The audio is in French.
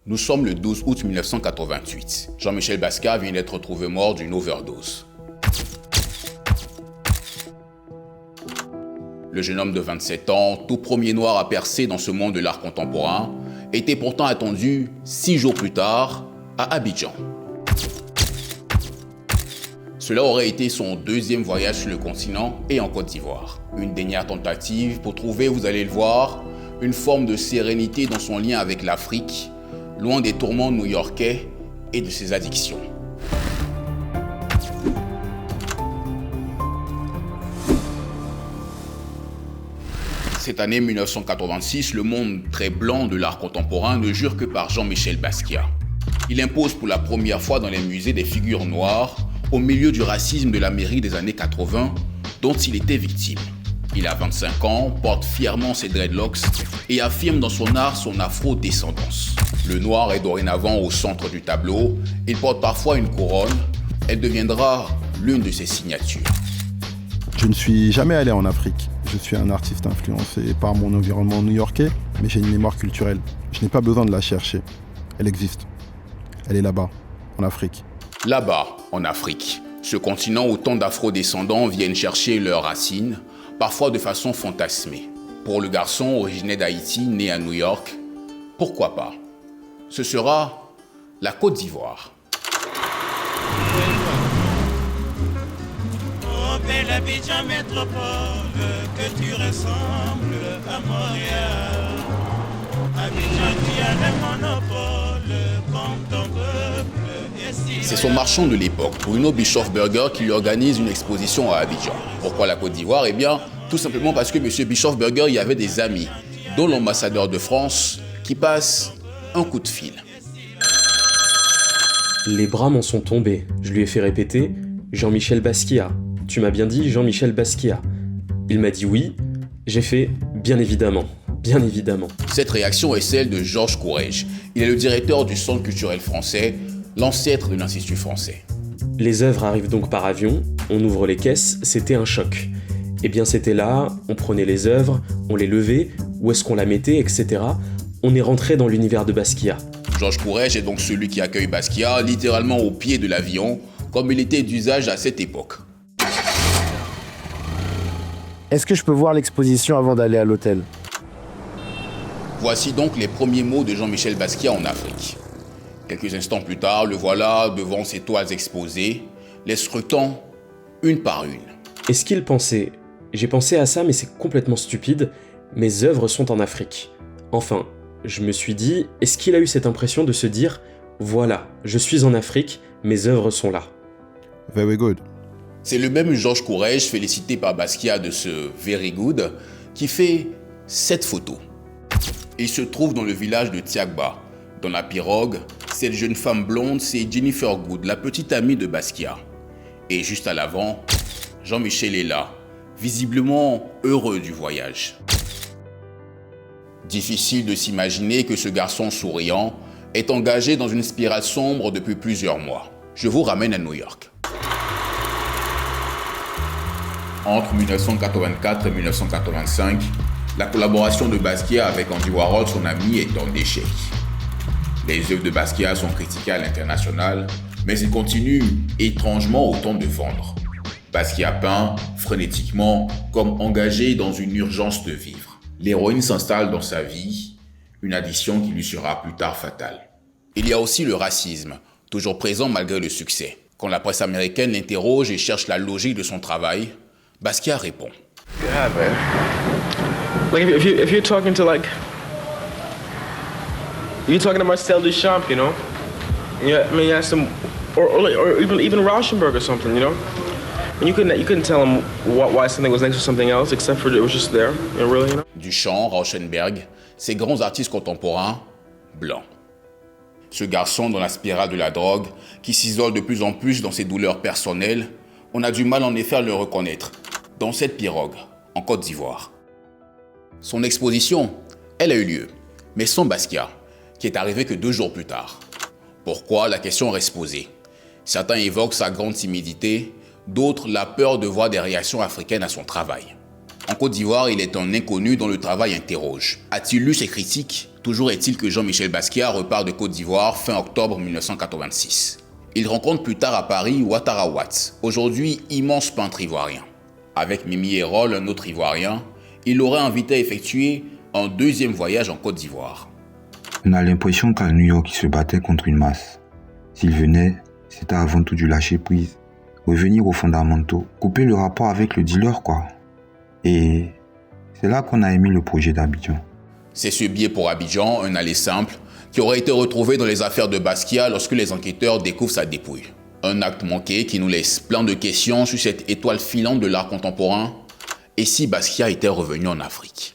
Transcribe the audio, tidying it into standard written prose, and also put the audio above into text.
Nous sommes le 12 août 1988. Jean-Michel Basquiat vient d'être retrouvé mort d'une overdose. Le jeune homme de 27 ans, tout premier noir à percer dans ce monde de l'art contemporain, était pourtant attendu 6 jours plus tard à Abidjan. Cela aurait été son deuxième voyage sur le continent et en Côte d'Ivoire. Une dernière tentative pour trouver, vous allez le voir, une forme de sérénité dans son lien avec l'Afrique, loin des tourments new-yorkais et de ses addictions. Cette année 1986, le monde très blanc de l'art contemporain ne jure que par Jean-Michel Basquiat. Il impose pour la première fois dans les musées des figures noires au milieu du racisme de l'Amérique des années 80 dont il était victime. Il a 25 ans, porte fièrement ses dreadlocks et affirme dans son art son afro-descendance. Le noir est dorénavant au centre du tableau, il porte parfois une couronne, elle deviendra l'une de ses signatures. Je ne suis jamais allé en Afrique. Je suis un artiste influencé par mon environnement new-yorkais, mais j'ai une mémoire culturelle. Je n'ai pas besoin de la chercher. Elle existe. Elle est là-bas, en Afrique. Là-bas, en Afrique, ce continent où tant d'afro-descendants viennent chercher leurs racines, parfois de façon fantasmée. Pour le garçon originaire d'Haïti, né à New York, pourquoi pas? Ce sera la Côte d'Ivoire. Oh, belle Abidjan métropole, que tu ressembles à Montréal. Abidjan qui a le monopole, comme ton peuple est si... C'est son marchand de l'époque, Bruno Bischofberger, qui lui organise une exposition à Abidjan. Pourquoi la Côte d'Ivoire? Eh bien, tout simplement parce que M. Bischofberger y avait des amis, dont l'ambassadeur de France, qui passe un coup de fil. Les bras m'en sont tombés. Je lui ai fait répéter « Jean-Michel Basquiat. Tu m'as bien dit Jean-Michel Basquiat ?» Il m'a dit oui. J'ai fait « Bien évidemment, bien évidemment. » Cette réaction est celle de Georges Courrèges. Il est le directeur du Centre culturel français, l'ancêtre de l'Institut français. Les œuvres arrivent donc par avion, on ouvre les caisses, c'était un choc. Eh bien c'était là, on prenait les œuvres, on les levait, où est-ce qu'on la mettait, etc. On est rentré dans l'univers de Basquiat. Georges Courrèges est donc celui qui accueille Basquiat littéralement au pied de l'avion, comme il était d'usage à cette époque. Est-ce que je peux voir l'exposition avant d'aller à l'hôtel? Voici donc les premiers mots de Jean-Michel Basquiat en Afrique. Quelques instants plus tard, le voilà devant ses toiles exposées, les scrutant une par une. Est-ce qu'il pensait? J'ai pensé à ça, mais c'est complètement stupide. Mes œuvres sont en Afrique. Enfin, je me suis dit, est-ce qu'il a eu cette impression de se dire « Voilà, je suis en Afrique, mes œuvres sont là ». Very good. C'est le même Georges Courrèges, félicité par Basquiat de ce « very good », qui fait cette photo. Il se trouve dans le village de Tiagba. Dans la pirogue, cette jeune femme blonde, c'est Jennifer Good, la petite amie de Basquiat. Et juste à l'avant, Jean-Michel est là, visiblement heureux du voyage. Difficile de s'imaginer que ce garçon souriant est engagé dans une spirale sombre depuis plusieurs mois. Je vous ramène à New York. Entre 1984 et 1985, la collaboration de Basquiat avec Andy Warhol, son ami, est en échec. Les œuvres de Basquiat sont critiquées à l'international, mais il continue étrangement autant de vendre. Basquiat peint frénétiquement comme engagé dans une urgence de vivre. L'héroïne s'installe dans sa vie, une addiction qui lui sera plus tard fatale. Il y a aussi le racisme, toujours présent malgré le succès. Quand la presse américaine l'interroge et cherche la logique de son travail, Basquiat répond. God, man. Like if you're talking to like you're talking to Marcel Duchamp, you know, yeah, I mean, you ask him, or even Rauschenberg or something, you know, and you couldn't tell him why something was next to something else, except for it was just there, you know, really, you know. Duchamp, Rauschenberg, ces grands artistes contemporains blancs. Ce garçon dans la spirale de la drogue, qui s'isole de plus en plus dans ses douleurs personnelles, on a du mal en effet à le reconnaître dans cette pirogue, en Côte d'Ivoire. Son exposition, elle a eu lieu, mais sans Basquiat, qui est arrivé que 2 jours plus tard. Pourquoi? La question reste posée. Certains évoquent sa grande timidité, d'autres la peur de voir des réactions africaines à son travail. En Côte d'Ivoire, il est un inconnu dont le travail interroge. A-t-il lu ses critiques? Toujours est-il que Jean-Michel Basquiat repart de Côte d'Ivoire fin octobre 1986. Il rencontre plus tard à Paris Ouattara Watts, aujourd'hui immense peintre ivoirien. Avec Mimi Hérol, un autre ivoirien, il l'aurait invité à effectuer un deuxième voyage en Côte d'Ivoire. On a l'impression qu'à New York, il se battait contre une masse. S'il venait, c'était avant tout du lâcher prise, revenir aux fondamentaux, couper le rapport avec le dealer, quoi. Et c'est là qu'on a émis le projet d'Abidjan. C'est ce billet pour Abidjan, un aller simple, qui aurait été retrouvé dans les affaires de Basquiat lorsque les enquêteurs découvrent sa dépouille. Un acte manqué qui nous laisse plein de questions sur cette étoile filante de l'art contemporain. Et si Basquiat était revenu en Afrique ?